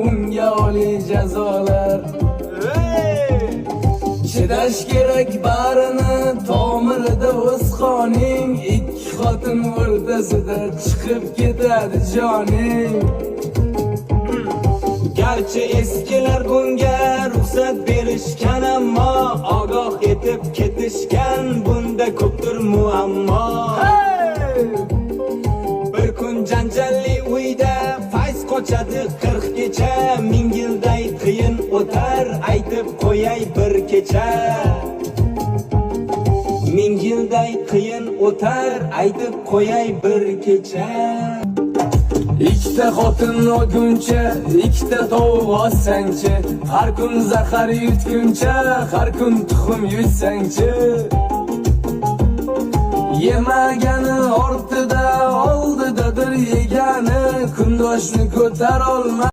unga oliy jazolar. Chidash kerak barini, tomirida o'z qoning. Ikki xotin o'rtasida chiqib ketadi joning. Garchi eskilar bunga ruxsat berishgan, ammo ogoh etib ketishgan, bunda ko'pdir muammo. Bir kun janjalli uyda fayz qochadi 40 kecha, ming yilday qiyin o'tar, aytib qo'yay bir kecha. Ming yilday qiyin o'tar, aytib qo'yay bir kecha. Ikkita xotin olguncha, ikkita tovuq olsangchi, har kun zahar yutguncha, har kun tuxum yutsangchi. Yemagani ortida, oldidadir yegani, kundoshni ko'tar olma.